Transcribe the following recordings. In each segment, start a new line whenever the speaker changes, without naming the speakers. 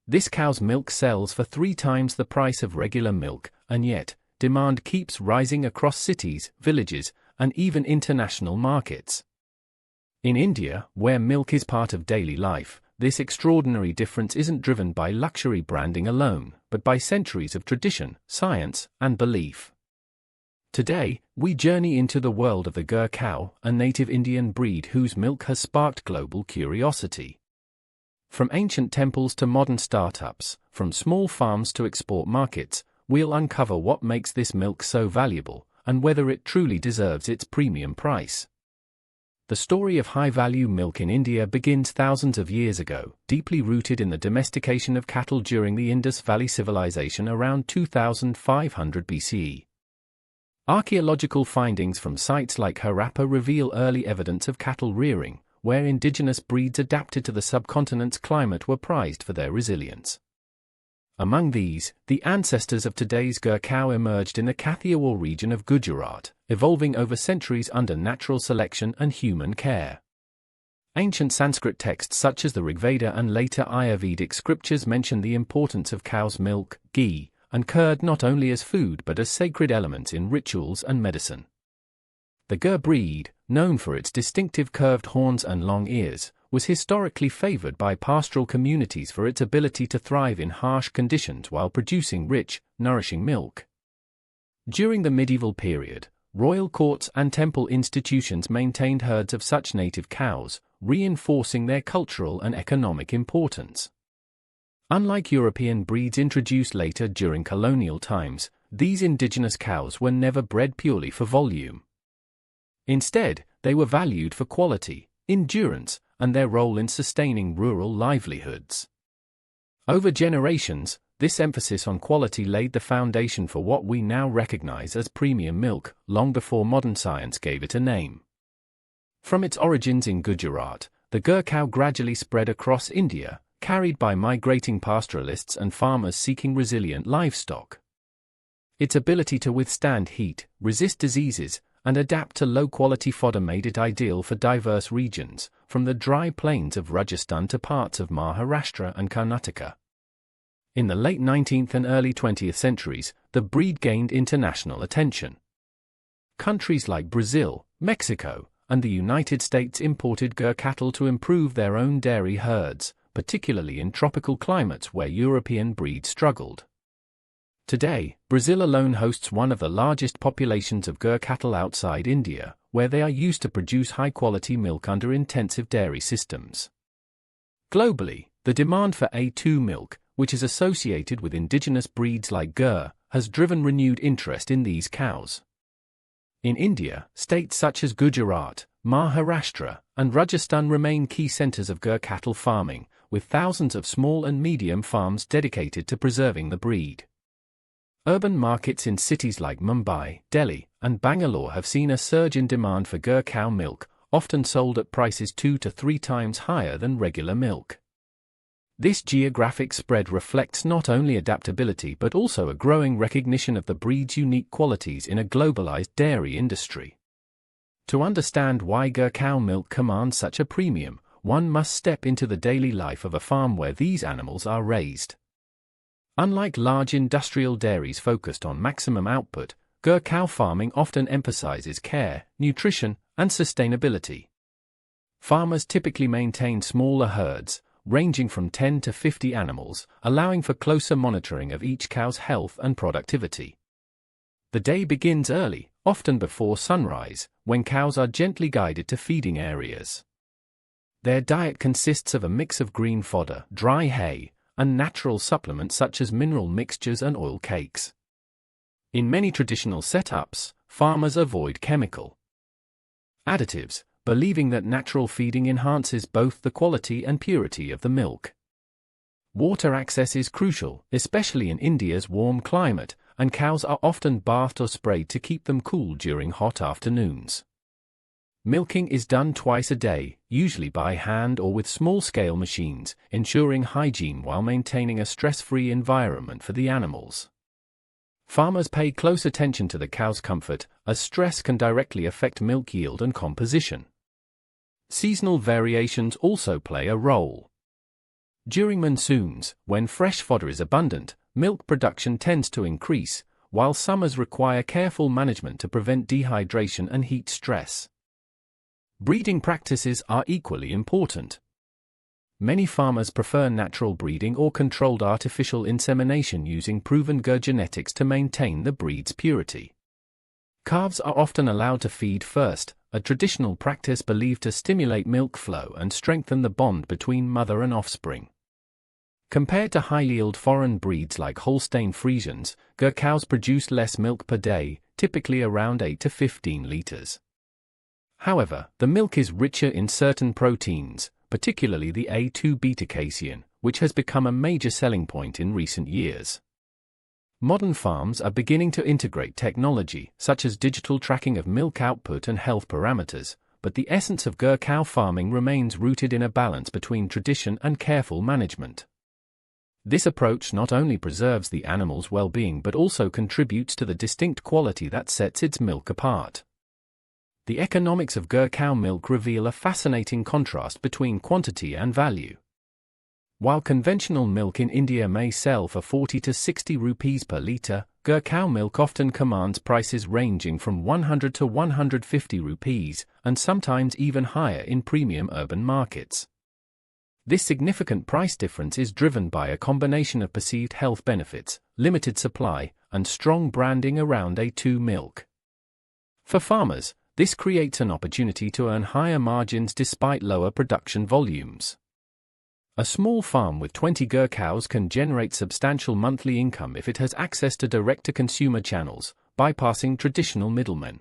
This cow's milk sells for 3 times the price of regular milk, and yet, demand keeps rising across cities, villages, and even international markets. In India, where milk is part of daily life, this extraordinary difference isn't driven by luxury branding alone, but by centuries of tradition, science, and belief. Today, we journey into the world of the gircow, a native Indian breed whose milk has sparked global curiosity. From ancient temples to modern startups, from small farms to export markets, we'll uncover what makes this milk so valuable, and whether it truly deserves its premium price. The story of high-value milk in India begins thousands of years ago, deeply rooted in the domestication of cattle during the Indus Valley Civilization around 2500 BCE. Archaeological findings from sites like Harappa reveal early evidence of cattle rearing, where indigenous breeds adapted to the subcontinent's climate were prized for their resilience. Among these, the ancestors of today's gircow emerged in the Kathiawar region of Gujarat, evolving over centuries under natural selection and human care. Ancient Sanskrit texts such as the Rigveda and later Ayurvedic scriptures mention the importance of cow's milk, ghee, and curd not only as food but as sacred elements in rituals and medicine. The Gur breed, known for its distinctive curved horns and long ears, was historically favored by pastoral communities for its ability to thrive in harsh conditions while producing rich, nourishing milk. During the medieval period, royal courts and temple institutions maintained herds of such native cows, reinforcing their cultural and economic importance. Unlike European breeds introduced later during colonial times, these indigenous cows were never bred purely for volume. Instead, they were valued for quality, endurance, and their role in sustaining rural livelihoods. Over generations, this emphasis on quality laid the foundation for what we now recognize as premium milk, long before modern science gave it a name. From its origins in Gujarat, the gircow gradually spread across India, carried by migrating pastoralists and farmers seeking resilient livestock. Its ability to withstand heat, resist diseases, and adapt to low-quality fodder made it ideal for diverse regions, from the dry plains of Rajasthan to parts of Maharashtra and Karnataka. In the late 19th and early 20th centuries, the breed gained international attention. Countries like Brazil, Mexico, and the United States imported Gur cattle to improve their own dairy herds, particularly in tropical climates where European breeds struggled. Today, Brazil alone hosts one of the largest populations of Gur cattle outside India, where they are used to produce high-quality milk under intensive dairy systems. Globally, the demand for A2 milk, which is associated with indigenous breeds like Gur, has driven renewed interest in these cows. In India, states such as Gujarat, Maharashtra, and Rajasthan remain key centers of Gur cattle farming, with thousands of small and medium farms dedicated to preserving the breed. Urban markets in cities like Mumbai, Delhi, and Bangalore have seen a surge in demand for Gur cow milk, often sold at prices 2 to 3 times higher than regular milk. This geographic spread reflects not only adaptability but also a growing recognition of the breed's unique qualities in a globalized dairy industry. To understand why Gur cow milk commands such a premium, one must step into the daily life of a farm where these animals are raised. Unlike large industrial dairies focused on maximum output, Gur cow farming often emphasizes care, nutrition, and sustainability. Farmers typically maintain smaller herds, ranging from 10 to 50 animals, allowing for closer monitoring of each cow's health and productivity. The day begins early, often before sunrise, when cows are gently guided to feeding areas. Their diet consists of a mix of green fodder, dry hay, and natural supplements such as mineral mixtures and oil cakes. In many traditional setups, farmers avoid chemical additives, believing that natural feeding enhances both the quality and purity of the milk. Water access is crucial, especially in India's warm climate, and cows are often bathed or sprayed to keep them cool during hot afternoons. Milking is done twice a day, usually by hand or with small-scale machines, ensuring hygiene while maintaining a stress-free environment for the animals. Farmers pay close attention to the cow's comfort, as stress can directly affect milk yield and composition. Seasonal variations also play a role. During monsoons, when fresh fodder is abundant, milk production tends to increase, while summers require careful management to prevent dehydration and heat stress. Breeding practices are equally important. Many farmers prefer natural breeding or controlled artificial insemination using proven genetics to maintain the breed's purity. Calves are often allowed to feed first, a traditional practice believed to stimulate milk flow and strengthen the bond between mother and offspring. Compared to high-yield foreign breeds like Holstein Friesians, gircows produce less milk per day, typically around 8 to 15 liters. However, the milk is richer in certain proteins, particularly the A2 beta-casein, which has become a major selling point in recent years. Modern farms are beginning to integrate technology, such as digital tracking of milk output and health parameters, but the essence of gircow farming remains rooted in a balance between tradition and careful management. This approach not only preserves the animal's well-being but also contributes to the distinct quality that sets its milk apart. The economics of gircow milk reveal a fascinating contrast between quantity and value. While conventional milk in India may sell for 40 to 60 rupees per litre, gircow milk often commands prices ranging from 100 to 150 rupees, and sometimes even higher in premium urban markets. This significant price difference is driven by a combination of perceived health benefits, limited supply, and strong branding around A2 milk. For farmers, this creates an opportunity to earn higher margins despite lower production volumes. A small farm with 20 gircows can generate substantial monthly income if it has access to direct-to-consumer channels, bypassing traditional middlemen.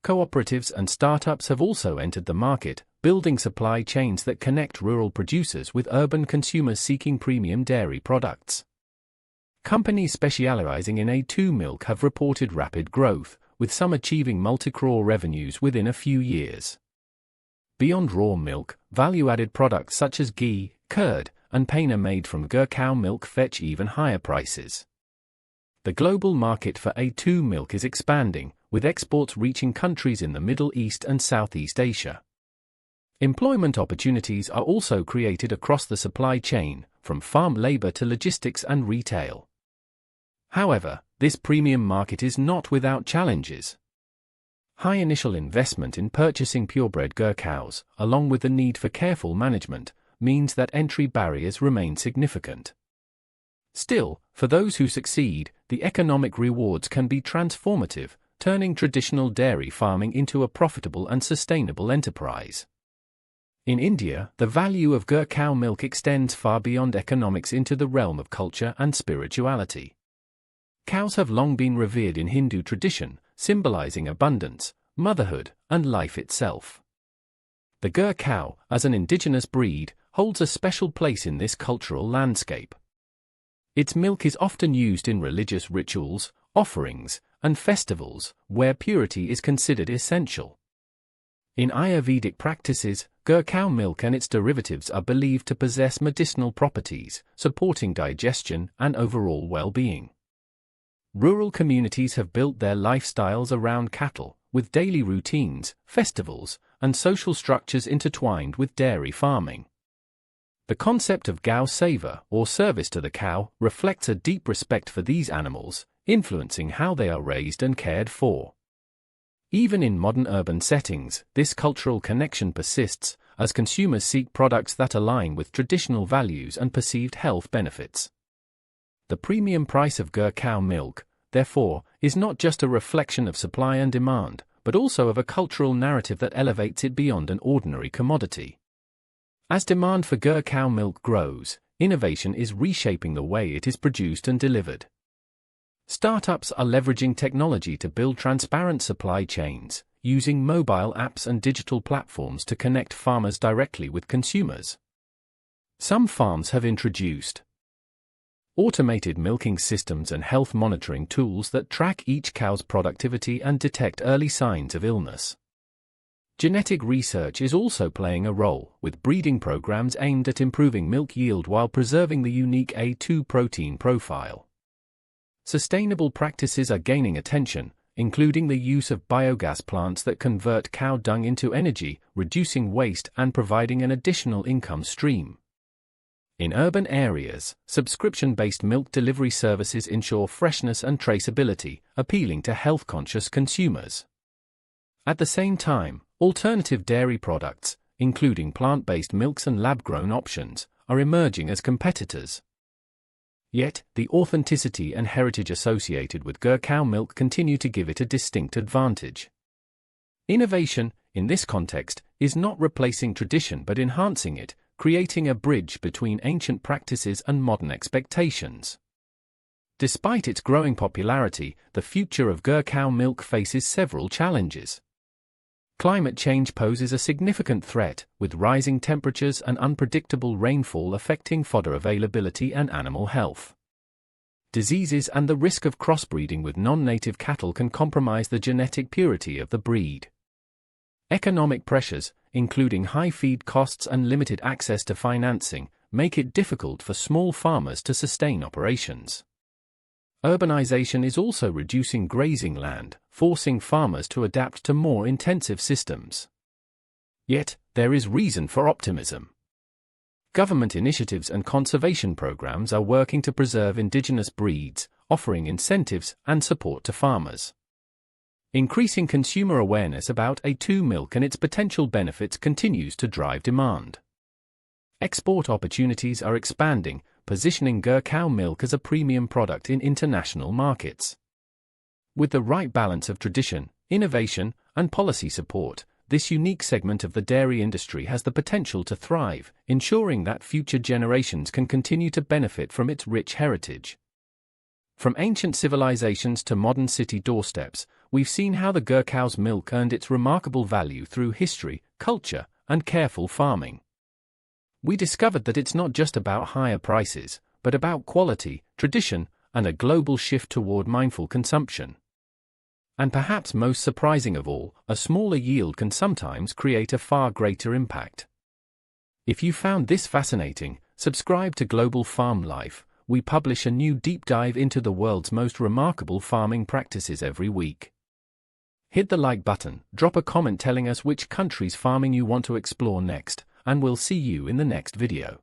Cooperatives and startups have also entered the market, building supply chains that connect rural producers with urban consumers seeking premium dairy products. Companies specializing in A2 milk have reported rapid growth, with some achieving multi-crore revenues within a few years. Beyond raw milk, value-added products such as ghee, curd, and paneer made from gircow milk fetch even higher prices. The global market for A2 milk is expanding, with exports reaching countries in the Middle East and Southeast Asia. Employment opportunities are also created across the supply chain, from farm labor to logistics and retail. However, this premium market is not without challenges. High initial investment in purchasing purebred gircows, along with the need for careful management, means that entry barriers remain significant. Still, for those who succeed, the economic rewards can be transformative, turning traditional dairy farming into a profitable and sustainable enterprise. In India, the value of gircow milk extends far beyond economics into the realm of culture and spirituality. Cows have long been revered in Hindu tradition, symbolizing abundance, motherhood, and life itself. The gircow, as an indigenous breed, holds a special place in this cultural landscape. Its milk is often used in religious rituals, offerings, and festivals, where purity is considered essential. In Ayurvedic practices, gircow milk and its derivatives are believed to possess medicinal properties, supporting digestion and overall well-being. Rural communities have built their lifestyles around cattle, with daily routines, festivals, and social structures intertwined with dairy farming. The concept of gau seva, or service to the cow, reflects a deep respect for these animals, influencing how they are raised and cared for. Even in modern urban settings, this cultural connection persists, as consumers seek products that align with traditional values and perceived health benefits. The premium price of gircow milk, therefore, is not just a reflection of supply and demand, but also of a cultural narrative that elevates it beyond an ordinary commodity. As demand for gircow milk grows, innovation is reshaping the way it is produced and delivered. Startups are leveraging technology to build transparent supply chains, using mobile apps and digital platforms to connect farmers directly with consumers. Some farms have introduced automated milking systems and health monitoring tools that track each cow's productivity and detect early signs of illness. Genetic research is also playing a role, with breeding programs aimed at improving milk yield while preserving the unique A2 protein profile. Sustainable practices are gaining attention, including the use of biogas plants that convert cow dung into energy, reducing waste and providing an additional income stream. In urban areas, subscription-based milk delivery services ensure freshness and traceability, appealing to health-conscious consumers. At the same time, alternative dairy products, including plant-based milks and lab-grown options, are emerging as competitors. Yet, the authenticity and heritage associated with gircow milk continue to give it a distinct advantage. Innovation, in this context, is not replacing tradition but enhancing it, creating a bridge between ancient practices and modern expectations. Despite its growing popularity, the future of gircow milk faces several challenges. Climate change poses a significant threat, with rising temperatures and unpredictable rainfall affecting fodder availability and animal health. Diseases and the risk of crossbreeding with non-native cattle can compromise the genetic purity of the breed. Economic pressures, including high feed costs and limited access to financing, make it difficult for small farmers to sustain operations. Urbanization is also reducing grazing land, forcing farmers to adapt to more intensive systems. Yet, there is reason for optimism. Government initiatives and conservation programs are working to preserve indigenous breeds, offering incentives and support to farmers. Increasing consumer awareness about A2 milk and its potential benefits continues to drive demand. Export opportunities are expanding, positioning gircow milk as a premium product in international markets. With the right balance of tradition, innovation, and policy support, this unique segment of the dairy industry has the potential to thrive, ensuring that future generations can continue to benefit from its rich heritage. From ancient civilizations to modern city doorsteps, we've seen how the gircow's milk earned its remarkable value through history, culture, and careful farming. We discovered that it's not just about higher prices, but about quality, tradition, and a global shift toward mindful consumption. And perhaps most surprising of all, a smaller yield can sometimes create a far greater impact. If you found this fascinating, subscribe to Global Farm Life. We publish a new deep dive into the world's most remarkable farming practices every week. Hit the like button, drop a comment telling us which country's farming you want to explore next, and we'll see you in the next video.